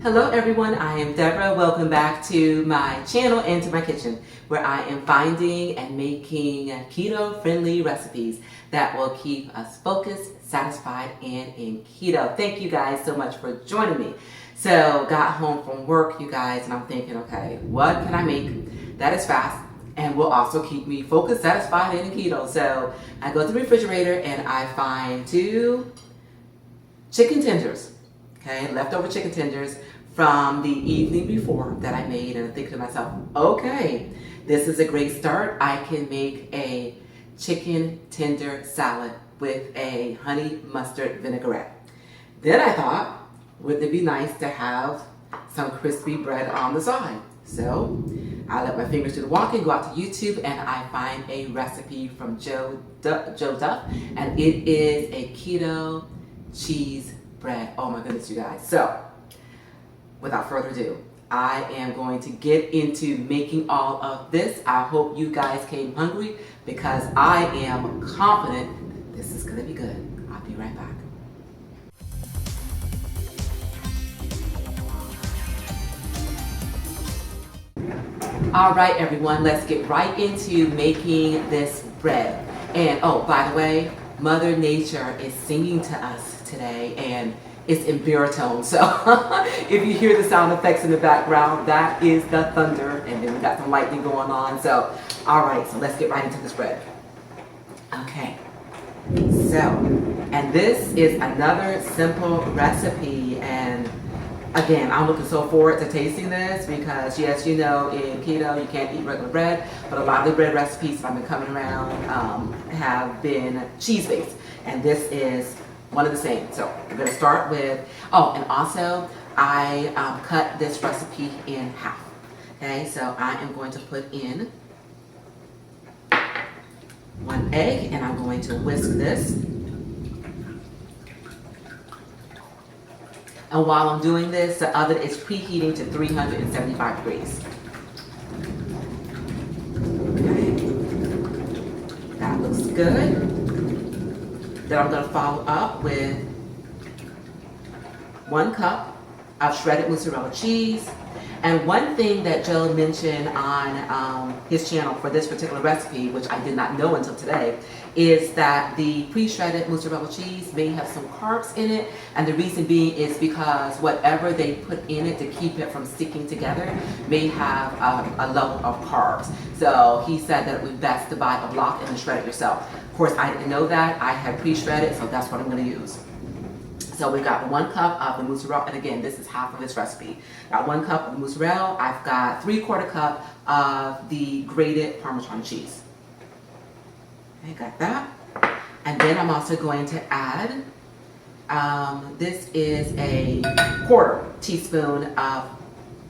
Hello everyone, I am Deborah. Welcome back to my channel and to my kitchen, where I am finding and making keto-friendly recipes that will keep us focused, satisfied, and in keto. Thank you guys so much for joining me. So, got home from work, you guys, and I'm thinking, okay, what can I make that is fast and will also keep me focused, satisfied, and in keto? So, I go to the refrigerator and I find 2 chicken tenders. Okay, leftover chicken tenders from the evening before that I made, and I think to myself, okay, this is a great start. I can make a chicken tender salad with a honey mustard vinaigrette. Then I thought, wouldn't it be nice to have some crispy bread on the side? So I let my fingers do the walking, go out to YouTube, and I find a recipe from Joe Duff, and it is a keto cheese bread. Oh my goodness, you guys. So, without further ado, I am going to get into making all of this. I hope you guys came hungry because I am confident this is going to be good. I'll be right back. All right, everyone, let's get right into making this bread. And oh, by the way, Mother Nature is singing to us today, and it's in baritone. So if you hear the sound effects in the background, that is the thunder, and then we got some lightning going on. So, all right, so let's get right into this bread. Okay, so, and this is another simple recipe, and again, I'm looking so forward to tasting this because, yes, you know, in keto you can't eat regular bread, but a lot of the bread recipes that I've been coming around have been cheese-based, and this is one of the same. So we're going to start with, oh, and also I cut this recipe in half. Okay, so I am going to put in 1 egg, and I'm going to whisk this. And while I'm doing this, the oven is preheating to 375 degrees. Okay, that looks good. Then I'm going to follow up with 1 cup of shredded mozzarella cheese. And one thing that Joe mentioned on his channel for this particular recipe, which I did not know until today, is that the pre-shredded mozzarella cheese may have some carbs in it. And the reason being is because whatever they put in it to keep it from sticking together may have a level of carbs. So he said that it would be best to buy a block and then shred it yourself. Of course, I didn't know that. I had pre-shredded, so that's what I'm going to use. So we got 1 cup of the mozzarella, and again, this is half of this recipe. Got 1 cup of the mozzarella. I've got 3/4 cup of the grated Parmesan cheese. Okay, got that. And then I'm also going to add, this is a 1/4 teaspoon of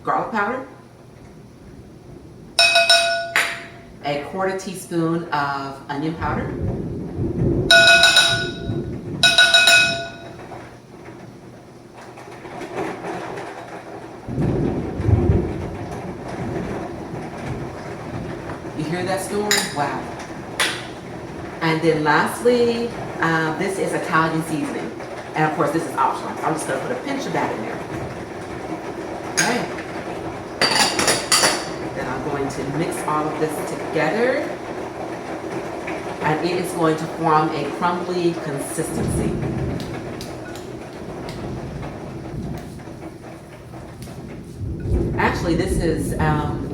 garlic powder, a 1/4 teaspoon of onion powder, you hear that storm? Wow. And then lastly, this is Italian seasoning. And of course, this is optional. I'm just going to put a pinch of that in there. Okay. Then I'm going to mix all of this together. And it is going to form a crumbly consistency. Actually, this is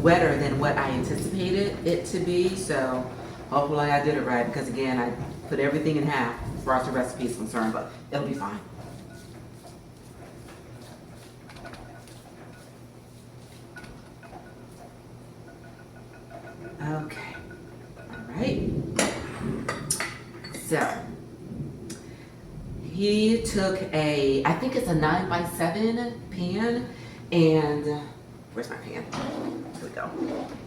wetter than what I anticipated it to be, so hopefully I did it right, because again, I put everything in half as far as the recipe is concerned, but it'll be fine. Okay, all right. So he took a, I think it's a 9x7 pan, and where's my pan? Here we go.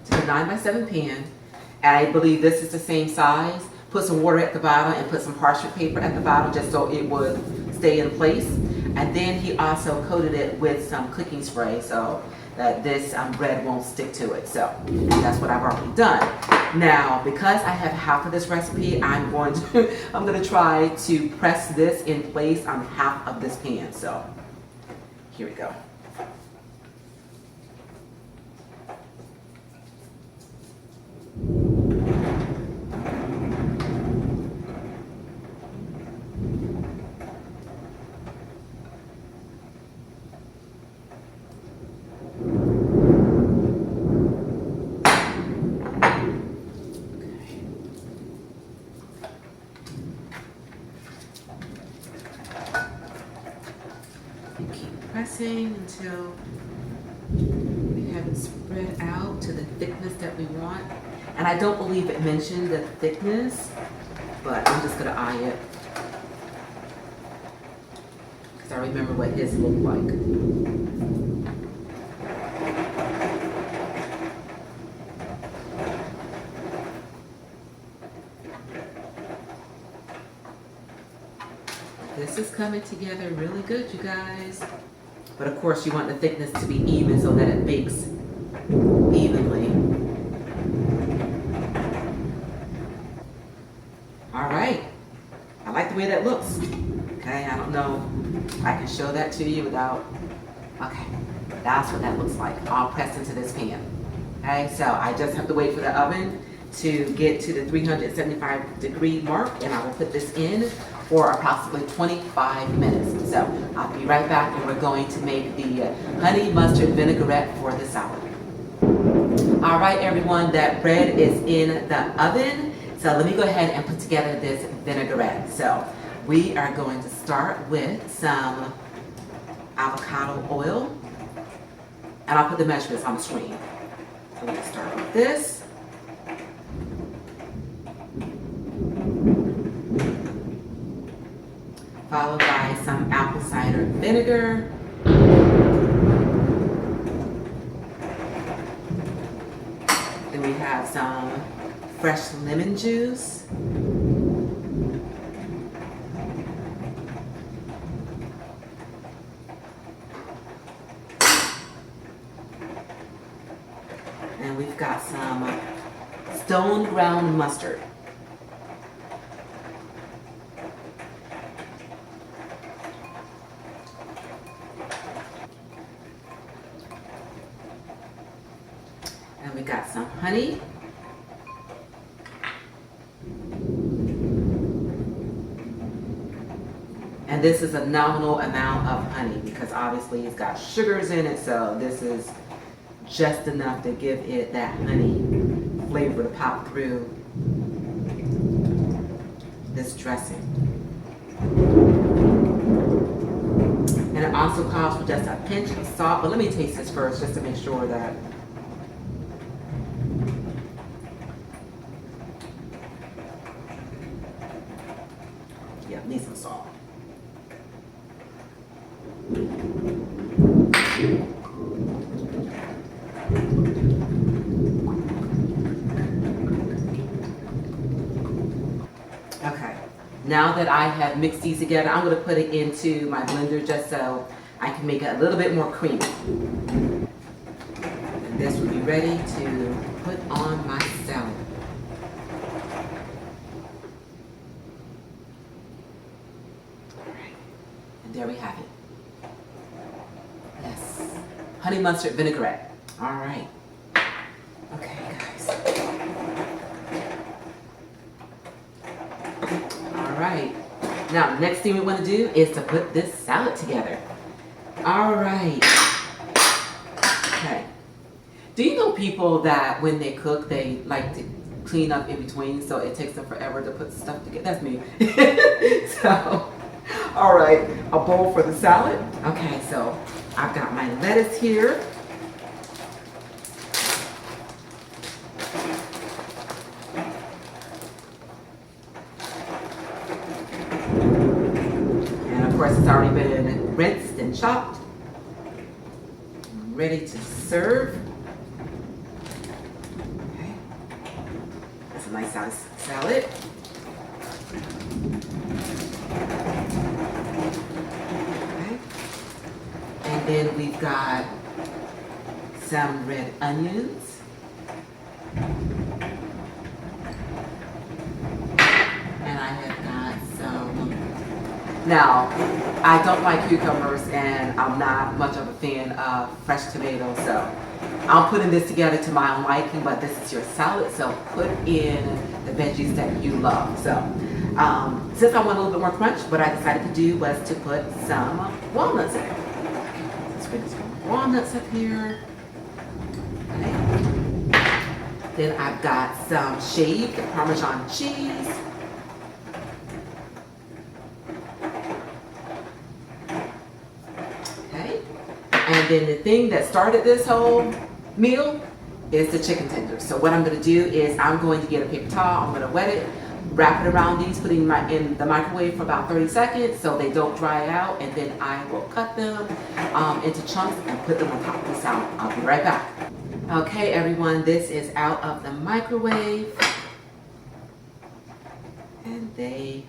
Took a 9x7 pan. I believe this is the same size. Put some water at the bottom and put some parchment paper at the bottom just so it would stay in place. And then he also coated it with some cooking spray so that this bread won't stick to it. So that's what I've already done. Now, because I have half of this recipe, I'm going to try to press this in place on half of this pan. So here we go. Keep pressing until we have it spread out to the thickness that we want. And I don't believe it mentioned the thickness, but I'm just gonna eye it because I remember what his looked like. This is coming together really good, you guys. But of course you want the thickness to be even so that it bakes evenly. All right, I like the way that looks. Okay, I don't know if I can show that to you without, okay, that's what that looks like, all pressed into this pan. Okay, so I just have to wait for the oven to get to the 375-degree mark, and I will put this in for approximately 25 minutes. So I'll be right back, and we're going to make the honey mustard vinaigrette for the salad. All right, everyone, that bread is in the oven. So let me go ahead and put together this vinaigrette. So we are going to start with some avocado oil, and I'll put the measurements on the screen. So let's start with this. Followed by some apple cider vinegar. Then we have some fresh lemon juice. And we've got some stone ground mustard. And we got some honey. And this is a nominal amount of honey because obviously it's got sugars in it, so this is just enough to give it that honey flavor to pop through this dressing. And it also calls for just a pinch of salt, but let me taste this first just to make sure that need some salt. Okay, now that I have mixed these together, I'm going to put it into my blender just so I can make it a little bit more creamy. And this will be ready to put on my salad. There we have it. Yes. Honey mustard vinaigrette. All right. Okay, guys. All right. Now, the next thing we want to do is to put this salad together. All right. Okay. Do you know people that when they cook, they like to clean up in between, so it takes them forever to put stuff together? That's me. So... all right, a bowl for the salad. Okay, so I've got my lettuce here. And of course, it's already been rinsed and chopped. Ready to serve. Okay, that's a nice size salad. And then we've got some red onions. And I have got some Now, I don't like cucumbers and I'm not much of a fan of fresh tomatoes, so I'm putting this together to my own liking, but this is your salad, so put in the veggies that you love. So, since I want a little bit more crunch, what I decided to do was to put some walnuts in it. Let's put some walnuts up here. Okay. Then I've got some shaved Parmesan cheese. Okay. And then the thing that started this whole meal is the chicken tenders. So what I'm going to do is I'm going to get a paper towel, I'm going to wet it, wrap it around these, put it in the microwave for about 30 seconds so they don't dry out, and then I will cut them into chunks and put them on top of the salad. I'll be right back. Okay everyone, this is out of the microwave and they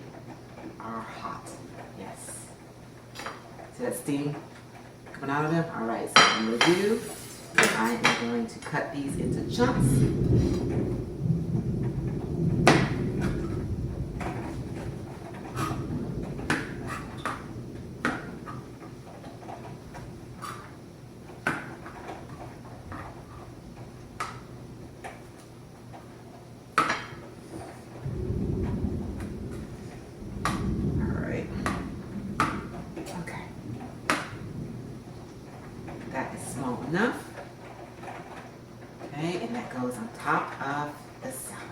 are hot. Yes. See that steam coming out of them? Alright, so what I'm going to do, I am going to cut these into chunks. That is small enough. Okay, and that goes on top of the salad.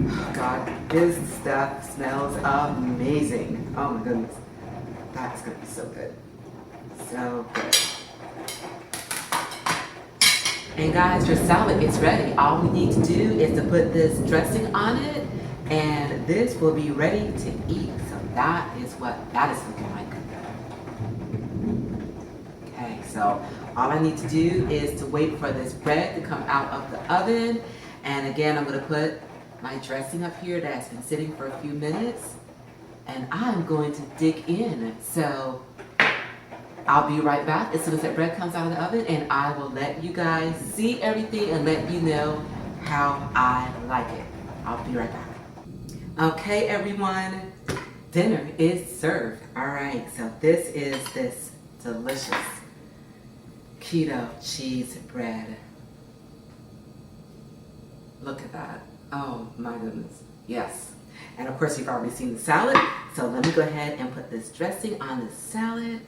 Oh God, this stuff smells amazing. Oh my goodness. That's gonna be so good. So good. And guys, your salad is ready. All we need to do is to put this dressing on it and this will be ready to eat. So that is what that is looking like. Okay, so all I need to do is to wait for this bread to come out of the oven. And again, I'm gonna put my dressing up here that's been sitting for a few minutes. And I'm going to dig in. So I'll be right back as soon as that bread comes out of the oven, and I will let you guys see everything and let you know how I like it. I'll be right back. Okay, everyone, dinner is served. All right, so this is this delicious keto cheese bread. Look at that. Oh my goodness. Yes. And of course, you've already seen the salad. So let me go ahead and put this dressing on the salad.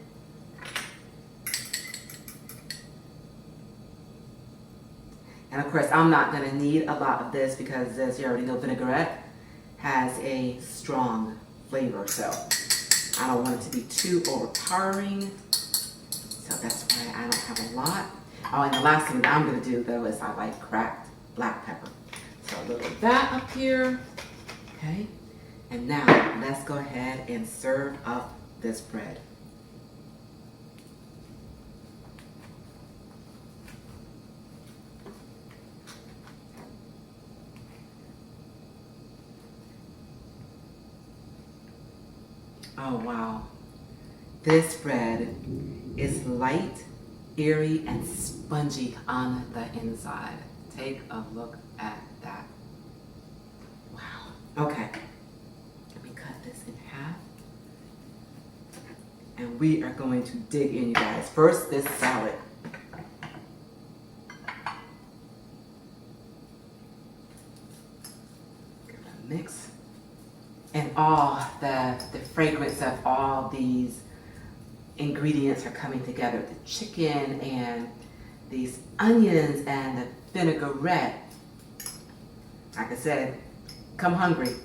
And of course, I'm not going to need a lot of this because, as you already know, vinaigrette has a strong flavor. So I don't want it to be too overpowering. So that's why I don't have a lot. Oh, and the last thing that I'm going to do, though, is I like cracked black pepper. So a little of that up here. Okay. And now let's go ahead and serve up this bread. Oh wow, this bread is light, airy, and spongy on the inside. Take a look at that. Wow. Okay, let me cut this in half. And we are going to dig in, you guys. First, this salad. Give it a mix. And all the fragrance of all these ingredients are coming together. The chicken and these onions and the vinaigrette. Like I said, come hungry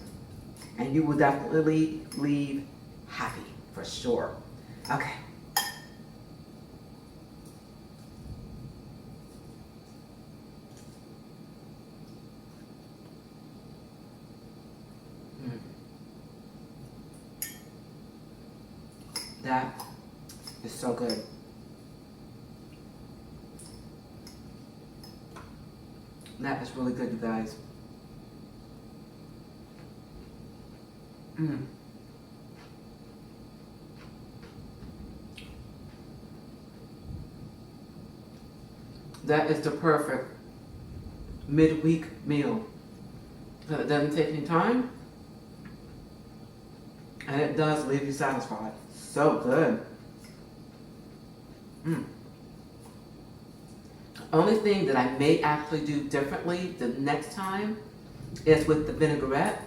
and you will definitely leave happy for sure. Okay. That is so good. That is really good, you guys. That is the perfect midweek meal. because it doesn't take any time. And it does leave you satisfied. So good. The only thing that I may actually do differently the next time is with the vinaigrette.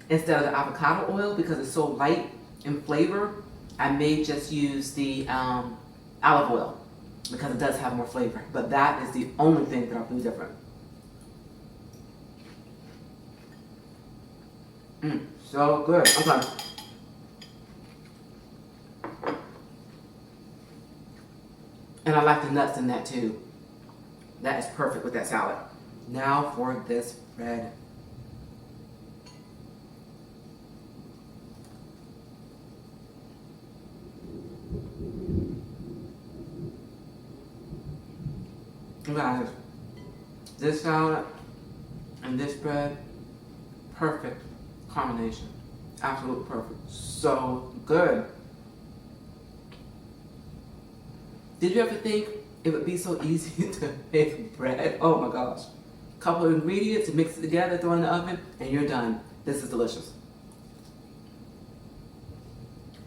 Instead of the avocado oil, because it's so light in flavor, I may just use the olive oil because it does have more flavor. But that is the only thing that I'll do different. So good. Okay. And I like the nuts in that too. That is perfect with that salad. Now for this bread. Guys, this salad and this bread, perfect combination. Absolutely perfect. So good. Did you ever think it would be so easy to make bread? Oh my gosh. Couple of ingredients, mix it together, throw it in the oven, and you're done. This is delicious.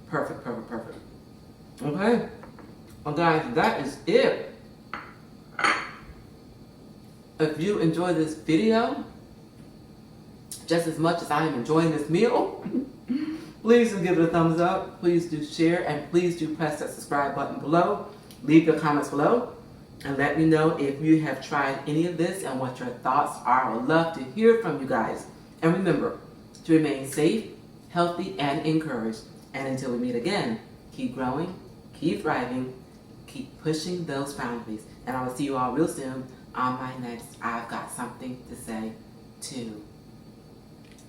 Perfect, perfect, perfect. Okay. Well guys, that is it. If you enjoyed this video just as much as I am enjoying this meal, please do give it a thumbs up. Please do share, and please do press that subscribe button below. Leave your comments below and let me know if you have tried any of this and what your thoughts are. I would love to hear from you guys. And remember to remain safe, healthy, and encouraged. And until we meet again, keep growing, keep thriving, keep pushing those boundaries. And I will see you all real soon on my next I've Got Something to Say Too.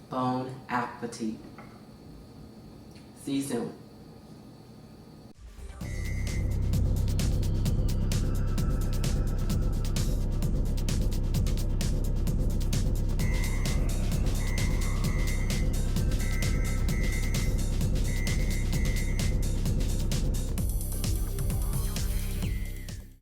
Bon appetit. See you soon.